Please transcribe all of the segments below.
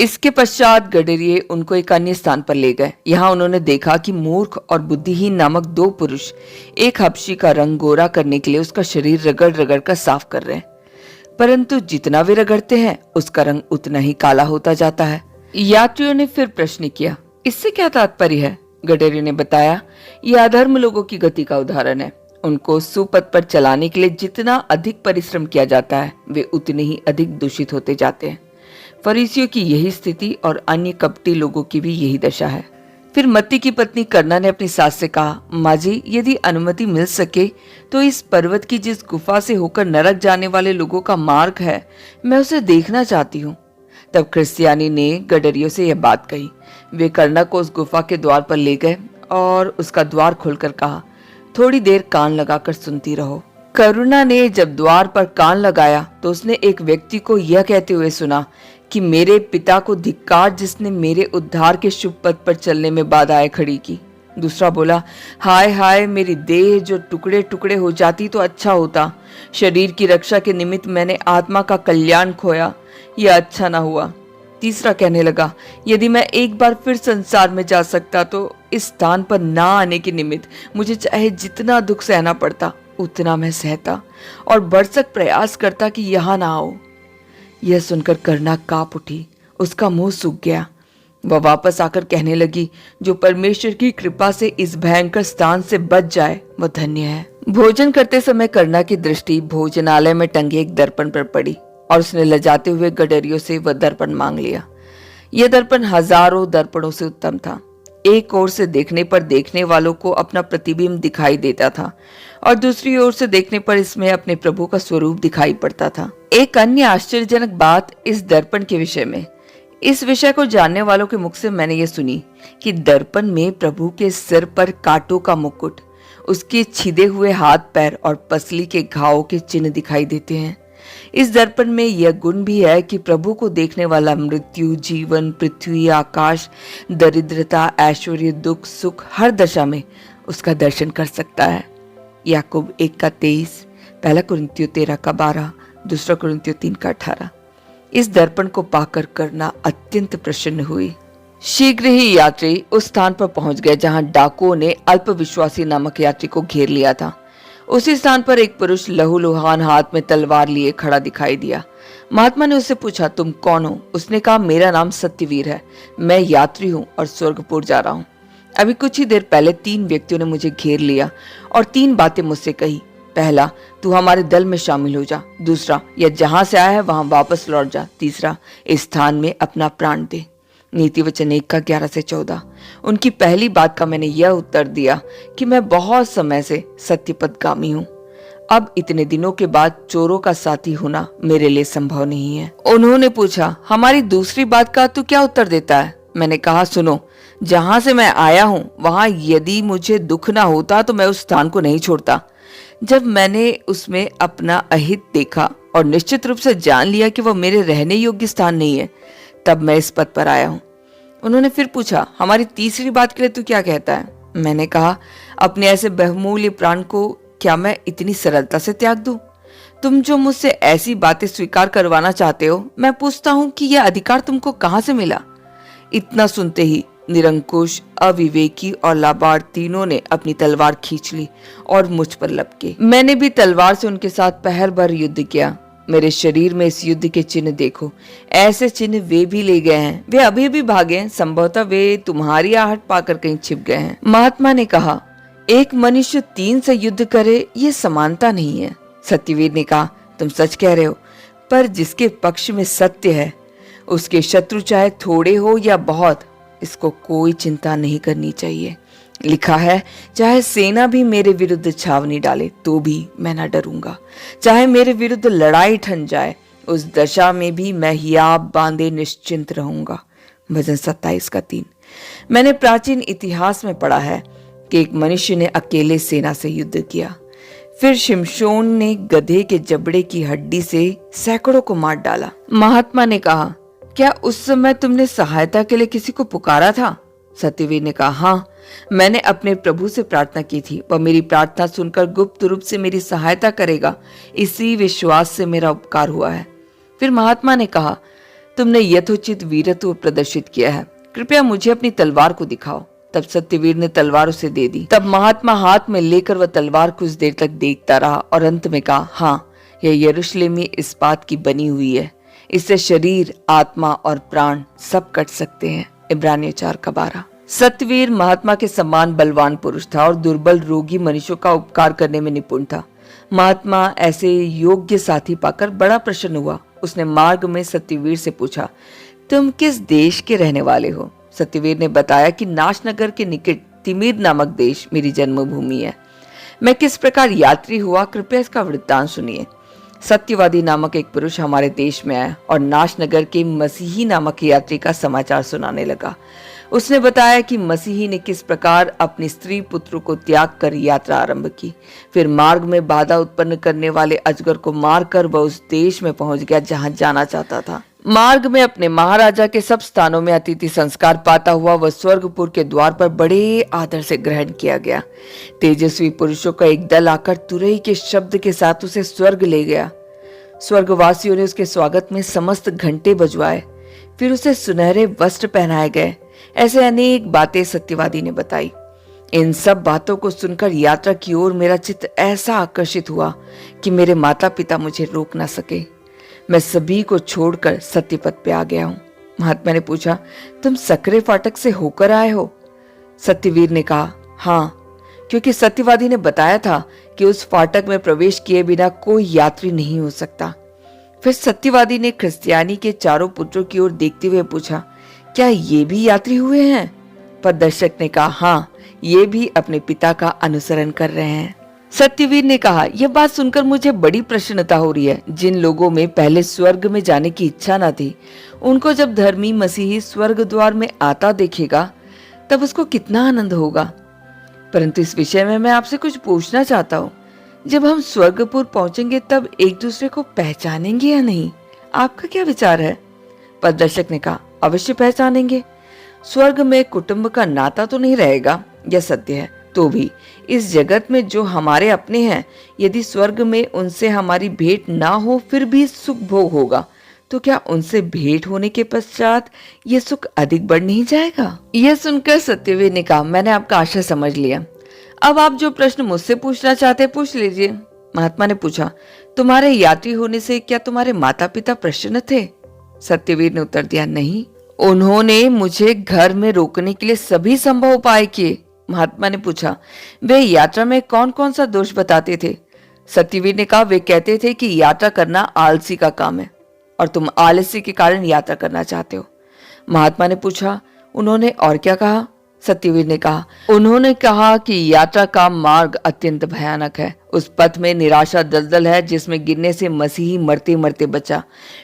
इसके पश्चात गडरिये उनको एक अन्य स्थान पर ले गए। यहाँ उन्होंने देखा कि मूर्ख और बुद्धिहीन नामक दो पुरुष एक हबशी का रंग गोरा करने के लिए उसका शरीर रगड़ रगड़ कर साफ कर रहे हैं, परंतु जितना वे रगड़ते हैं उसका रंग उतना ही काला होता जाता है। यात्रियों ने फिर प्रश्न किया, इससे क्या तात्पर्य है? गडरिये ने बताया, यह अधर्म लोगों की गति का उदाहरण है। उनको सुपथ पर चलाने के लिए जितना अधिक परिश्रम किया जाता है वे उतने ही अधिक दूषित होते जाते हैं। फरीसियों की यही स्थिति और अन्य कपटी लोगों की भी यही दशा है। फिर मत्ती की पत्नी करना ने अपनी सास से कहा, माँ जी, यदि अनुमति मिल सके तो इस पर्वत की जिस गुफा से होकर नरक जाने वाले लोगों का मार्ग है, मैं उसे देखना चाहती हूँ। तब क्रिस्टियानी ने गडरियों से यह बात कही। वे करना को उस गुफा के द्वार पर ले गए और उसका द्वार खोलकर कहा, थोड़ी देर कान लगाकर सुनती रहो। करुणा ने जब द्वार पर कान लगाया तो उसने एक व्यक्ति को यह कहते हुए सुना कि मेरे पिता को धिक्कार, जिसने मेरे उद्धार के शुभ पथ पर चलने में बाधाएं खड़ी की। दूसरा बोला, हाय हाय, मेरी देह जो टुकड़े टुकड़े हो जाती तो अच्छा होता। शरीर की रक्षा के निमित्त मैंने आत्मा का कल्याण खोया, यह अच्छा ना हुआ। तीसरा कहने लगा, यदि मैं एक बार फिर संसार में जा सकता तो इस स्थान पर ना आने के निमित्त मुझे चाहे जितना दुख सहना पड़ता उतना मैं सहता और भरसक प्रयास करता कि यहाँ ना आओ। यह सुनकर करना कांप उठी, उसका मुंह सूख गया। वह वापस आकर कहने लगी, जो परमेश्वर की कृपा से इस भयंकर स्थान से बच जाए वह धन्य है। भोजन करते समय करना की दृष्टि भोजनालय में टंगे एक दर्पण पर पड़ी और उसने लजाते हुए गडरियों से वह दर्पण मांग लिया। यह दर्पण हजारों दर्पणों से उत्तम था। एक ओर से देखने पर देखने वालों को अपना प्रतिबिंब दिखाई देता था और दूसरी ओर से देखने पर इसमें अपने प्रभु का स्वरूप दिखाई पड़ता था। एक अन्य आश्चर्यजनक बात इस दर्पण के विषय में, इस विषय को जानने वालों के मुख से मैंने ये सुनी कि दर्पण में प्रभु के सिर पर कांटों का मुकुट, उसके छिदे हुए हाथ पैर और पसली के घावों के चिन्ह दिखाई देते हैं। इस दर्पण में यह गुण भी है कि प्रभु को देखने वाला मृत्यु, जीवन, पृथ्वी, आकाश, दरिद्रता, ऐश्वर्य, दुख, सुख, हर दशा में उसका दर्शन कर सकता है। याकूब 1:23, 1 कुरिन्थियों 13:12, 2 कुरिन्थियों 3:18। इस दर्पण को पाकर करना अत्यंत प्रसन्न हुई। शीघ्र ही यात्री उस स्थान पर पहुंच गए जहां डाकुओं ने अल्पविश्वासी नामक यात्री को घेर लिया था। उसी स्थान पर एक पुरुष लहूलुहान हाथ में तलवार लिए खड़ा दिखाई दिया। महात्मा ने उससे पूछा, तुम कौन हो? उसने कहा, मेरा नाम सत्यवीर है, मैं यात्री हूँ और स्वर्गपुर जा रहा हूँ। अभी कुछ ही देर पहले 3 व्यक्तियों ने मुझे घेर लिया और 3 बातें मुझसे कही। पहला, तू हमारे दल में शामिल हो जा। दूसरा, यह जहां से आया है वहां वापस लौट जा। तीसरा, इस स्थान में अपना प्राण दे। नीति वचन 1:11-14। उनकी पहली बात का मैंने यह उत्तर दिया कि मैं बहुत समय से सत्यपथगामी हूँ। अब इतने दिनों के बाद चोरों का साथी होना मेरे लिए संभव नहीं है। उन्होंने पूछा, हमारी दूसरी बात का तू क्या उत्तर देता है? मैंने कहा, सुनो, जहां से मैं आया हूँ वहां यदि मुझे दुख ना होता तो मैं उस स्थान को नहीं छोड़ता। जब मैंने उसमें अपना अहित देखा और निश्चित रूप से जान लिया कि वह मेरे रहने योग्य स्थान नहीं है, तब मैं इस पद पर आया हूँ। उन्होंने फिर पूछा, हमारी तीसरी बात के लिए तू क्या कहता है? मैंने कहा, अपने ऐसे बहुमूल्य प्राण को क्या मैं इतनी सरलता से त्याग दूं? तुम जो मुझसे ऐसी बातें स्वीकार करवाना चाहते हो, मैं पूछता हूँ कि यह अधिकार तुमको कहाँ से मिला? इतना सुनते ही निरंकुश, अविवेकी और लाबाड़ तीनों ने अपनी तलवार खींच ली और मुझ पर लपके। मैंने भी तलवार से उनके साथ पहर भर युद्ध किया। मेरे शरीर में इस युद्ध के चिन्ह देखो, ऐसे चिन्ह वे भी ले गए हैं। वे अभी भी भागे हैं, संभवतः वे तुम्हारी आहट पाकर कहीं छिप गए हैं। महात्मा ने कहा, एक मनुष्य 3 से युद्ध करे, ये समानता नहीं है। सत्यवीर ने कहा, तुम सच कह रहे हो, पर जिसके पक्ष में सत्य है उसके शत्रु चाहे थोड़े हो या बहुत, इसको कोई चिंता नहीं करनी चाहिए। लिखा है, चाहे सेना भी मेरे विरुद्ध छावनी डाले तो भी मैं न डरूंगा, चाहे मेरे विरुद्ध लड़ाई ठन जाए उस दशा में भी मैं हियाब बांधे निश्चिंत रहूंगा। भजन 27:3। मैंने प्राचीन इतिहास में पढ़ा है कि एक मनुष्य ने अकेले सेना से युद्ध किया, फिर शिमशोन ने गधे के जबड़े की हड्डी से सैकड़ों को मार डाला। महात्मा ने कहा, क्या उस समय तुमने सहायता के लिए किसी को पुकारा था? सत्यवीर ने कहा, हाँ, मैंने अपने प्रभु से प्रार्थना की थी, वह मेरी प्रार्थना सुनकर गुप्त रूप से मेरी सहायता करेगा, इसी विश्वास से मेरा उपकार हुआ है। फिर महात्मा ने कहा, तुमने यथोचित वीरत्व प्रदर्शित किया है। कृपया मुझे अपनी तलवार को दिखाओ। तब सत्यवीर ने तलवार उसे दे दी। तब महात्मा हाथ में लेकर वह तलवार कुछ देर तक देखता रहा और अंत में कहा, हाँ, यह यरूशलेमी इस्पात की बनी हुई है। इससे शरीर, आत्मा और प्राण सब कट सकते हैं। इब्रानियों 4:12। सत्यवीर महात्मा के समान बलवान पुरुष था और दुर्बल रोगी मनुष्यों का उपकार करने में निपुण था। महात्मा ऐसे योग्य साथी पाकर बड़ा प्रसन्न हुआ। उसने मार्ग में सत्यवीर से पूछा, तुम किस देश के रहने वाले हो? सत्यवीर ने बताया कि नाशनगर के निकट तिमीर नामक देश मेरी जन्मभूमि है। मैं किस प्रकार यात्री हुआ, कृपया इसका वृत्तांत सुनिए। सत्यवादी नामक एक पुरुष हमारे देश में आया और नाशनगर के मसीही नामक यात्री का समाचार सुनाने लगा। उसने बताया कि मसीही ने किस प्रकार अपनी स्त्री पुत्र को त्याग कर यात्रा आरंभ की। फिर मार्ग में बाधा उत्पन्न करने वाले अजगर को मारकर वह उस देश में पहुंच गया जहां जाना चाहता था। मार्ग में अपने महाराजा के सब स्थानों में अतिथि संस्कार पाता हुआ वह स्वर्गपुर के द्वार पर बड़े आदर से ग्रहण किया गया। तेजस्वी पुरुषों का एक दल आकर तुरही के शब्द के साथ उसे स्वर्ग ले गया। स्वर्गवासियों ने उसके स्वागत में समस्त घंटे बजवाए। फिर उसे सुनहरे वस्त्र पहनाए गए। ऐसे अनेक बातें सत्यवादी ने बताई। इन सब बातों को सुनकर यात्रा की ओर मेरा चित्त ऐसा आकर्षित हुआ कि मेरे माता पिता मुझे रोक ना सके। मैं सभी को छोड़कर सत्यपथ पे आ गया हूँ। महात्मा ने पूछा, तुम सकरे फाटक से होकर आए हो? सत्यवीर ने कहा, हाँ, क्योंकि सत्यवादी ने बताया था कि उस फाटक में प्रवेश किए बिना कोई यात्री नहीं हो सकता। फिर सत्यवादी ने क्रिस्तियानी के चारों पुत्रों की ओर देखते हुए पूछा, क्या ये भी यात्री हुए हैं? पर दर्शक ने कहा, हाँ, ये भी अपने पिता का अनुसरण कर रहे हैं। सत्यवीर ने कहा, यह बात सुनकर मुझे बड़ी प्रसन्नता हो रही है। जिन लोगों में पहले स्वर्ग में जाने की इच्छा न थी, उनको जब धर्मी मसीही स्वर्ग द्वार में आता देखेगा तब उसको कितना आनंद होगा। परंतु इस विषय में मैं आपसे कुछ पूछना चाहता हूँ। जब हम स्वर्गपुर पहुंचेंगे तब एक दूसरे को पहचानेंगे या नहीं? आपका क्या विचार है? पर दर्शक ने कहा, अवश्य पहचानेंगे। स्वर्ग में कुटुंब का नाता तो नहीं रहेगा, यह सत्य है। तो भी इस जगत में जो हमारे अपने हैं, यदि स्वर्ग में उनसे हमारी भेंट ना हो फिर भी सुख भोग होगा, तो क्या उनसे भेंट होने के पश्चात ये सुख अधिक बढ़ नहीं जाएगा? यह सुनकर सत्यवीर ने कहा, मैंने आपका आशय समझ लिया। अब आप जो प्रश्न मुझसे पूछना चाहते पूछ लीजिए। महात्मा ने पूछा, तुम्हारे यात्री होने से क्या तुम्हारे माता पिता प्रसन्न थे? सत्यवीर ने उत्तर दिया, नहीं, उन्होंने मुझे घर में रोकने के लिए सभी संभव उपाय किए। महात्मा ने पूछा, वे यात्रा में कौन कौन सा दोष बताते थे? सत्यवीर ने कहा, वे कहते थे कि यात्रा करना आलसी का काम है और तुम आलस्य के कारण यात्रा करना चाहते हो। महात्मा ने पूछा, उन्होंने और क्या कहा? सत्यवीर ने कहा, उन्होंने कहा कि यात्रा का मार्ग अत्यंत भयानक है। उस पथ में निराशा दलदल है जिसमें गिरने से मसीही मरते मरते बचा।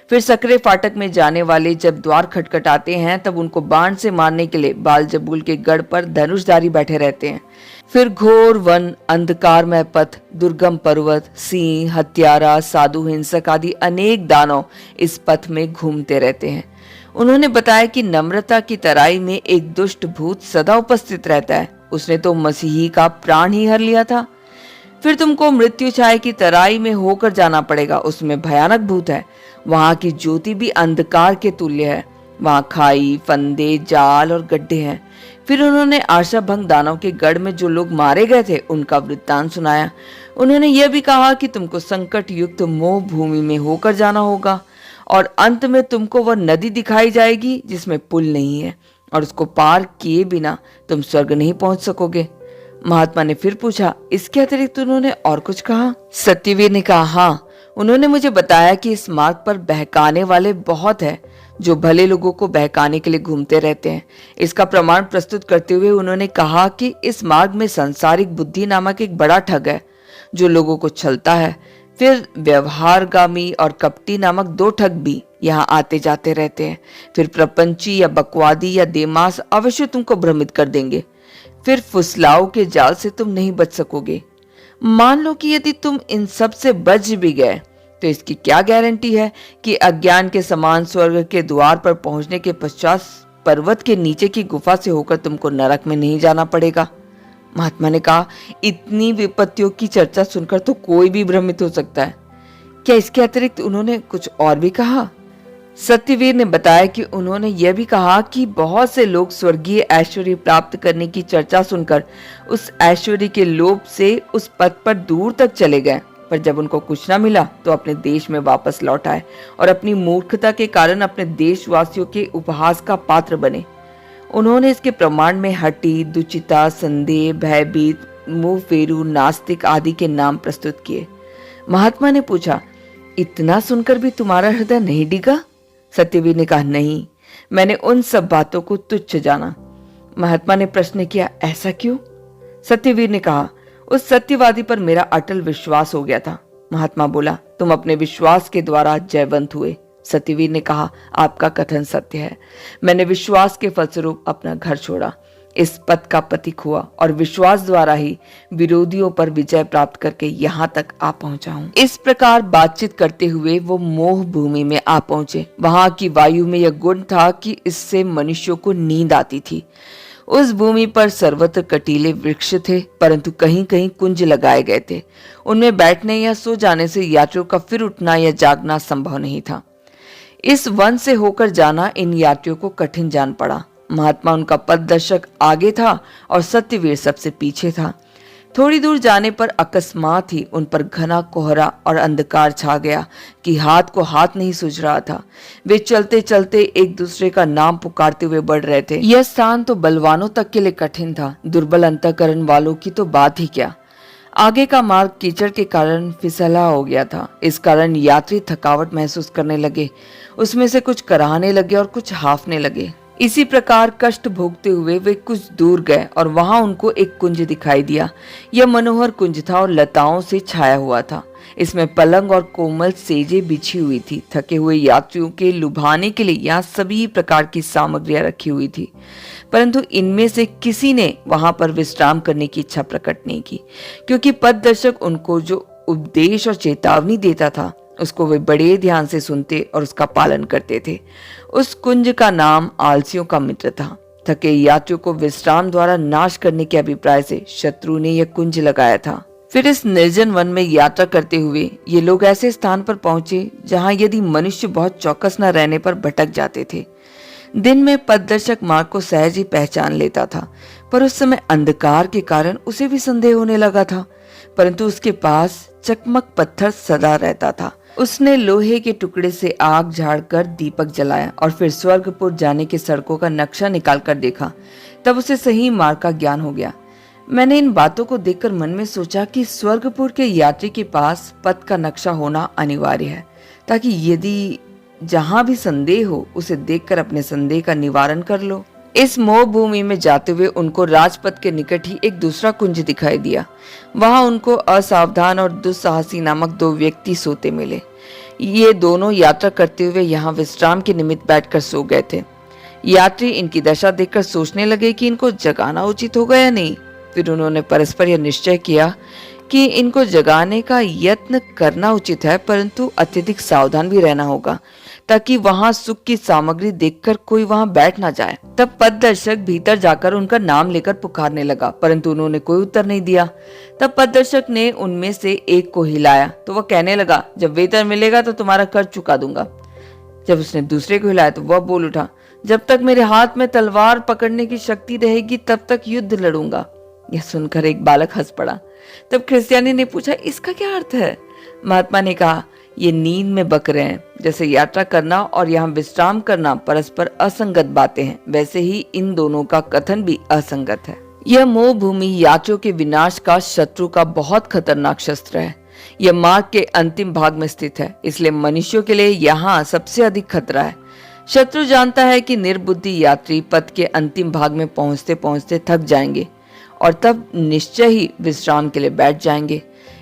फिर सकरे फाटक में जाने वाले जब द्वार खटखटाते हैं तब उनको बाण से मारने के लिए बालजबूल के गढ़ पर धनुषधारी बैठे रहते हैं। फिर घोर वन, अंधकारमय पथ, दुर्गम पर्वत, सिंह, हत्यारा, साधु, हिंसक आदि अनेक दानव इस पथ में घूमते रहते हैं। उन्होंने बताया कि नम्रता की तराई में एक दुष्ट भूत सदा उपस्थित रहता है। उसने तो मसीही का प्राण ही हर लिया था। फिर तुमको मृत्यु छाया की तराई में होकर जाना पड़ेगा। उसमें भयानक भूत है। वहां की ज्योति भी अंधकार के तुल्य है। वहां खाई, फंदे, जाल और गड्ढे हैं। फिर उन्होंने आशा भंग दानव के गढ़ में जो लोग मारे गए थे उनका वृत्तांत सुनाया। उन्होंने यह भी कहा कि तुमको संकट युक्त मोह भूमि में होकर जाना होगा और अंत में तुमको वह नदी दिखाई जाएगी जिसमें पुल नहीं है और उसको पार किए बिना तुम स्वर्ग नहीं पहुंच सकोगे। महात्मा ने फिर पूछा, इसके अतिरिक्त उन्होंने और कुछ कहा? सत्यवीर ने कहा, हाँ, उन्होंने मुझे बताया कि इस मार्ग पर बहकाने वाले बहुत है जो भले लोगों को बहकाने के लिए घूमते रहते हैं। इसका प्रमाण प्रस्तुत करते हुए उन्होंने कहा कि इस मार्ग में सांसारिक बुद्धि नामक एक बड़ा ठग है जो लोगों को छलता है। फिर व्यवहारगामी और कपटी नामक दो ठग भी यहाँ आते जाते रहते हैं। फिर प्रपंची या बकवादी या देमास अवश्य तुमको भ्रमित कर देंगे। फिर फुसलाओं के जाल से तुम नहीं बच सकोगे। मान लो कि यदि तुम इन सब से बच भी गए तो इसकी क्या गारंटी है कि अज्ञान के समान स्वर्ग के द्वार पर पहुंचने के पश्चात पर्वत के नीचे की गुफा से होकर तुमको नरक में नहीं जाना पड़ेगा। महात्मा ने कहा, इतनी विपत्तियों की चर्चा सुनकर तो कोई भी भ्रमित हो सकता है। क्या इसके अतिरिक्त उन्होंने कुछ और भी कहा? सत्यवीर ने बताया कि उन्होंने यह भी कहा कि बहुत से लोग स्वर्गीय ऐश्वर्य प्राप्त करने की चर्चा सुनकर उस ऐश्वर्य के लोभ से उस पद पर दूर तक चले गए, पर जब उनको कुछ न मिला तो अपने देश में वापस लौट आए और अपनी मूर्खता के कारण अपने देशवासियों के उपहास का पात्र बने। उन्होंने इसके प्रमाण में हठी, दुचिता, संदेह, भयभीत, मुंह फेरू, नास्तिक आदि के नाम प्रस्तुत किए। महात्मा ने पूछा, इतना सुनकर भी तुम्हारा हृदय नहीं डिगा? सत्यवीर ने कहा, नहीं, मैंने उन सब बातों को तुच्छ जाना। महात्मा ने प्रश्न किया, ऐसा क्यों? सत्यवीर ने कहा, उस सत्यवादी पर मेरा अटल विश्वास हो गया था। महात्मा बोला, तुम अपने विश्वास के द्वारा जयवंत हुए। सत्यवीर ने कहा, आपका कथन सत्य है। मैंने विश्वास के फलस्वरूप अपना घर छोड़ा, इस पद का प्रतीक हुआ और विश्वास द्वारा ही विरोधियों पर विजय प्राप्त करके यहाँ तक आ पहुंचा हूँ। इस प्रकार बातचीत करते हुए वो मोह भूमि में आ पहुंचे। वहां की वायु में यह गुण था कि इससे मनुष्यों को नींद आती थी। उस भूमि पर सर्वत्र कटीले वृक्ष थे, परंतु कहीं कहीं कुंज लगाए गए थे। उनमें बैठने या सो जाने से यात्रियों का फिर उठना या जागना संभव नहीं था। इस वन से होकर जाना इन यात्रियों को कठिन जान पड़ा। महात्मा उनका पथदर्शक आगे था और सत्यवीर सबसे पीछे था। थोड़ी दूर जाने पर अकस्मात ही उन पर घना कोहरा और अंधकार छा गया कि हाथ को हाथ नहीं सूझ रहा था। वे चलते चलते एक दूसरे का नाम पुकारते हुए बढ़ रहे थे। यह स्थान तो बलवानों तक के लिए कठिन था, दुर्बल अंतःकरण वालों की तो बात ही क्या। आगे का मार्ग कीचड़ के कारण फिसला हो गया था। इस कारण यात्री थकावट महसूस करने लगे। उसमें से कुछ कराहने लगे और कुछ हाफने लगे। इसी प्रकार कष्ट भोगते हुए वे कुछ दूर गए और वहां उनको एक कुंज दिखाई दिया। यह मनोहर कुंज था और लताओं से छाया हुआ था। इसमें पलंग और कोमल सेजे बिछी हुई थी। थके हुए यात्रियों के लुभाने के लिए यहाँ सभी प्रकार की सामग्रियां रखी हुई थी, परंतु इनमें से किसी ने वहां पर विश्राम करने की इच्छा प्रकट नहीं की, क्योंकि पथदर्शक उनको जो उपदेश और चेतावनी देता था उसको वे बड़े ध्यान से सुनते और उसका पालन करते थे। उस कुंज का नाम आलसियों का मित्र था। थके यात्रियों को विश्राम द्वारा नाश करने के अभिप्राय से शत्रु ने यह कुंज लगाया था। फिर इस निर्जन वन में यात्रा करते हुए ये लोग ऐसे स्थान पर पहुंचे जहां यदि मनुष्य बहुत चौकस न रहने पर भटक जाते थे। दिन में पथदर्शक मार्ग को सहज ही पहचान लेता था, पर उस समय अंधकार के कारण उसे भी संदेह होने लगा था। परंतु उसके पास चकमक पत्थर सदा रहता था। उसने लोहे के टुकड़े से आग झाड़कर दीपक जलाया और फिर स्वर्गपुर जाने के सड़कों का नक्शा निकालकर देखा। तब उसे सही मार्ग का ज्ञान हो गया। मैंने इन बातों को देखकर मन में सोचा कि स्वर्गपुर के यात्री के पास पथ का नक्शा होना अनिवार्य है, ताकि यदि जहां भी संदेह हो उसे देखकर अपने संदेह का निवारण कर लो। इस मोह भूमि में जाते हुए उनको राजपथ के निकट ही एक दूसरा कुंज दिखाई दिया। वहां उनको असावधान और दुस्साहसी नामक दो व्यक्ति सोते मिले। ये दोनों यात्रा करते हुए यहाँ विश्राम के निमित्त बैठकर सो गए थे। यात्री इनकी दशा देखकर सोचने लगे कि इनको जगाना उचित होगा या नहीं। फिर उन्होंने परस्पर यह निश्चय किया कि इनको जगाने का यत्न करना उचित है, परंतु अत्यधिक सावधान भी रहना होगा, ताकि वहां सुख की सामग्री देखकर कोई वहां बैठ ना जाए। तब पथदर्शक भीतर जाकर उनका नाम लेकर पुकारने लगा, परंतु उन्होंने कोई उत्तर नहीं दिया। तब पथदर्शक ने उनमें से एक को हिलाया तो वह कहने लगा, जब वेतन मिलेगा तो तुम्हारा कर्ज चुका दूंगा। जब उसने दूसरे को हिलाया तो वह बोल उठा, जब तक मेरे हाथ में तलवार पकड़ने की शक्ति रहेगी तब तक युद्ध लड़ूंगा। यह सुनकर एक बालक हंस पड़ा। तब क्रिस्टियानी ने पूछा, इसका क्या अर्थ है? महात्मा ने कहा, ये नींद में बक रहे हैं। जैसे यात्रा करना और यहाँ विश्राम करना परस्पर असंगत बातें हैं, वैसे ही इन दोनों का कथन भी असंगत है। यह मोह भूमि यात्रियों के विनाश का शत्रु का बहुत खतरनाक शस्त्र है। यह मार्ग के अंतिम भाग में स्थित है, इसलिए मनुष्यों के लिए यहाँ सबसे अधिक खतरा है। शत्रु जानता है कि निर्बुद्धि यात्री पथ के अंतिम भाग में पहुंचते पहुंचते थक जाएंगे और तब निश्चय ही विश्राम के लिए बैठ जाएंगे।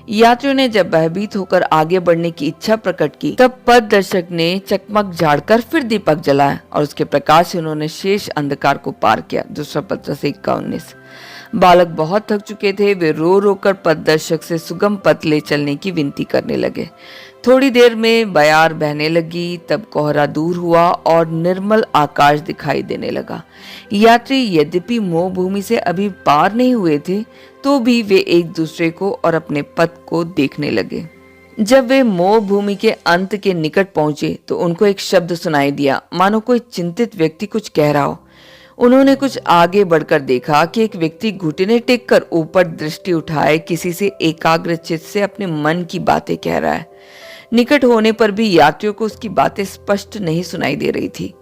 यात्रियों ने जब भयभीत होकर आगे बढ़ने की इच्छा प्रकट की, तब पथदर्शक ने चकमक झाड़कर फिर दीपक जलाया और उसके प्रकाश से उन्होंने शेष अंधकार को पार किया। दूसरा पत्र से 19। बालक बहुत थक चुके थे। वे रो रो कर पथदर्शक से सुगम पथ ले चलने की विनती करने लगे। थोड़ी देर में बयार बहने लगी, तब कोहरा दूर हुआ और निर्मल आकाश दिखाई देने लगा। यात्री यद्यपि मोह भूमि से अभी पार नहीं हुए थे, तो भी वे एक दूसरे को और अपने पथ को देखने लगे। जब वे मोह भूमि के अंत के निकट पहुंचे तो उनको एक शब्द सुनाई दिया, मानो कोई चिंतित व्यक्ति कुछ कह रहा हो। उन्होंने कुछ आगे बढ़कर देखा कि एक व्यक्ति घुटने टेक कर ऊपर दृष्टि उठाए किसी से एकाग्र चित्त से अपने मन की बातें कह रहा है। निकट होने पर भी यात्रियों को उसकी बातें स्पष्ट नहीं सुनाई दे रही थी।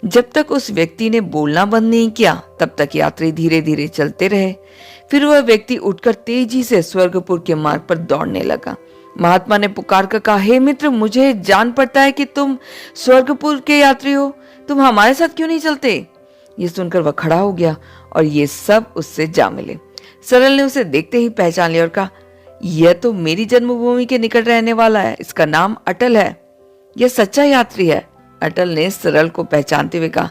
जब तक उस व्यक्ति ने बोलना बंद नहीं किया तब तक यात्री धीरे धीरे चलते रहे। फिर वह व्यक्ति उठकर तेजी से स्वर्गपुर के मार्ग पर दौड़ने लगा। महात्मा ने पुकार कर कहा, हे मित्र, मुझे जान पड़ता है कि तुम स्वर्गपुर के यात्री हो, तुम हमारे साथ क्यों नहीं चलते? ये सुनकर वह खड़ा हो गया और ये सब उससे जा मिले। सरल ने उसे देखते ही पहचान लिया और कहा, यह तो मेरी जन्मभूमि के निकट रहने वाला है, इसका नाम अटल है, यह सच्चा यात्री है। अटल ने सरल को पहचानते हुए कहा,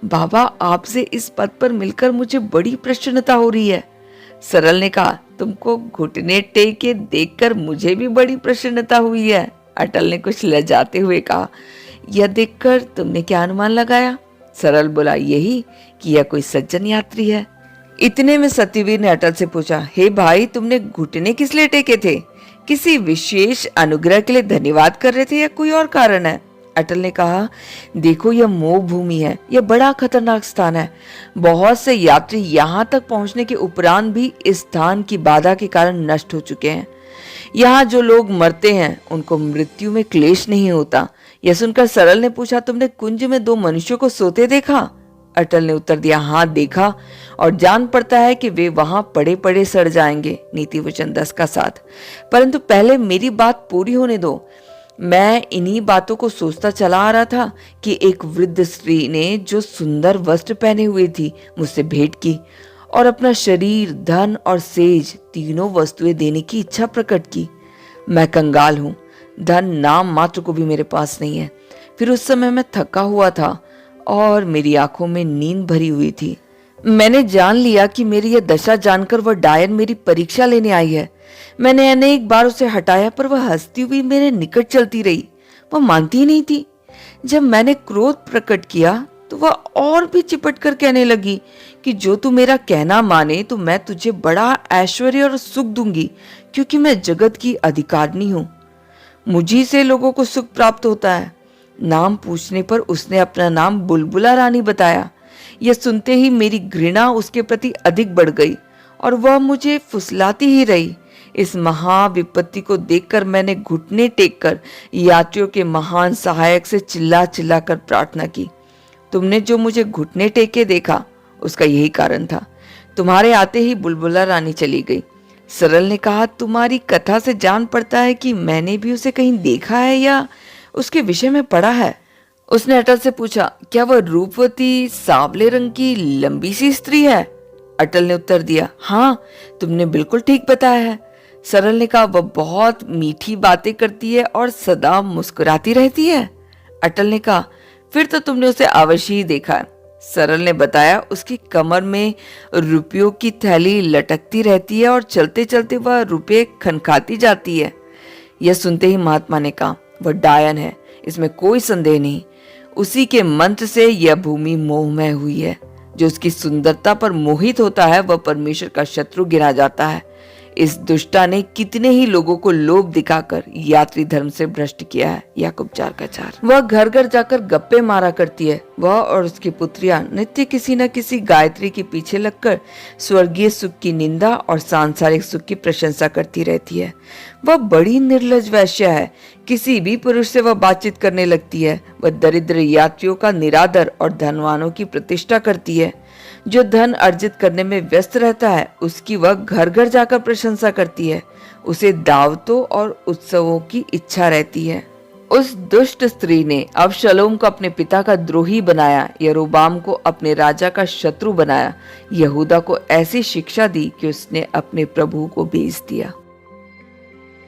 बाबा, आपसे इस पद पर मिलकर मुझे बड़ी प्रसन्नता हो रही है। सरल ने कहा, तुमको घुटने टेक के देखकर मुझे भी बड़ी प्रसन्नता हुई है। अटल ने कुछ लजाते हुए कहा, यह देखकर तुमने क्या अनुमान लगाया? सरल बोला, यही कि यह कोई सज्जन यात्री है। इतने में सत्यवीर ने अटल से पूछा, हे भाई, तुमने घुटने किस लिए टेके थे? किसी विशेष अनुग्रह के लिए धन्यवाद कर रहे थे या कोई और कारण है? अटल ने कहा, देखो, यह मोह भूमि है, यह बड़ा खतरनाक स्थान है। बहुत से यात्री यहाँ तक पहुँचने के उपरांत भी इस स्थान की बाधा के कारण नष्ट हो चुके हैं। यहाँ जो लोग मरते हैं उनको मृत्यु में क्लेश नहीं होता। यह सुनकर सरल ने पूछा, तुमने कुंज में दो मनुष्यों को सोते देखा? अटल ने उत्तर दिया, हाँ देखा, और जान पड़ता है कि वे वहां पड़े पड़े सड़ जाएंगे। नीति वचन 10 का 7। परंतु पहले मेरी बात पूरी होने दो। मैं इन्हीं बातों को सोचता चला आ रहा था कि एक वृद्ध स्त्री ने जो सुंदर वस्त्र पहने हुए थी मुझसे भेंट की और अपना शरीर, धन और सेज तीनों वस्तुएं देने की इच्छा प्रकट की। मैं कंगाल हूँ, धन नाम मात्र को भी मेरे पास नहीं है। फिर उस समय मैं थका हुआ था और मेरी आंखों में नींद भरी हुई थी। मैंने जान लिया कि मेरी यह दशा जानकर वह डायन मेरी परीक्षा लेने आई है। मैंने अनेक बार उसे हटाया पर वह हंसती हुई मेरे निकट चलती रही। वह मानती ही नहीं थी। जब मैंने क्रोध प्रकट किया तो वह और भी चिपट कर कहने लगी कि जो तू मेरा कहना माने तो मैं तुझे बड़ा ऐश्वर्य और सुख दूंगी, क्योंकि मैं जगत की अधिकारिणी हूँ। मुझी से लोगों को सुख प्राप्त होता है। नाम पूछने पर उसने अपना नाम बुलबुला रानी बताया। यह सुनते ही मेरी घृणा उसके प्रति अधिक बढ़ गई और वह मुझे फुसलाती ही रही। इस महाविपत्ति को देखकर मैंने घुटने टेककर यात्रियों के महान सहायक से चिल्ला चिल्ला कर प्रार्थना की। तुमने जो मुझे घुटने टेके देखा उसका यही कारण था। तुम्हारे आते ही बुलबुला रानी चली गई। सरल ने कहा, तुम्हारी कथा से जान पड़ता है कि मैंने भी उसे कहीं देखा है या उसके विषय में पढ़ा है। उसने अटल से पूछा, क्या वह रूपवती सांवले रंग की लंबी सी स्त्री है? अटल ने उत्तर दिया, हाँ, तुमने बिल्कुल ठीक बताया है। सरल ने कहा, वह बहुत मीठी बातें करती है और सदा मुस्कुराती रहती है। अटल ने कहा, फिर तो तुमने उसे अवश्य ही देखा है। सरल ने बताया, उसकी कमर में रुपयों की थैली लटकती रहती है और चलते चलते वह रुपये खनखाती जाती है। यह सुनते ही महात्मा ने कहा, वह डायन है, इसमें कोई संदेह नहीं। उसी के मंत्र से यह भूमि मोहमय हुई है। जो उसकी सुंदरता पर मोहित होता है वह परमेश्वर का शत्रु गिना जाता है। इस दुष्टा ने कितने ही लोगों को लोभ दिखाकर यात्री धर्म से भ्रष्ट किया है। याकूब 4 का 4। वह घर घर जाकर गप्पे मारा करती है। वह और उसकी पुत्रियां नित्य किसी न किसी गायत्री के पीछे लगकर स्वर्गीय सुख की निंदा और सांसारिक सुख की प्रशंसा करती रहती है। वह बड़ी निर्लज वैश्या है। किसी भी पुरुष से वह बातचीत करने लगती है। वह दरिद्र यात्रियों का निरादर और धनवानों की प्रतिष्ठा करती है। जो धन अर्जित करने में व्यस्त रहता है उसकी वह घर घर जाकर प्रशंसा करती है। उसे दावतों और उत्सवों की इच्छा रहती है। उस दुष्ट स्त्री ने अबशलोम को अपने पिता का द्रोही बनाया, यरोबाम को अपने राजा का शत्रु बनाया, यहूदा को ऐसी शिक्षा दी कि उसने अपने प्रभु को बेच दिया।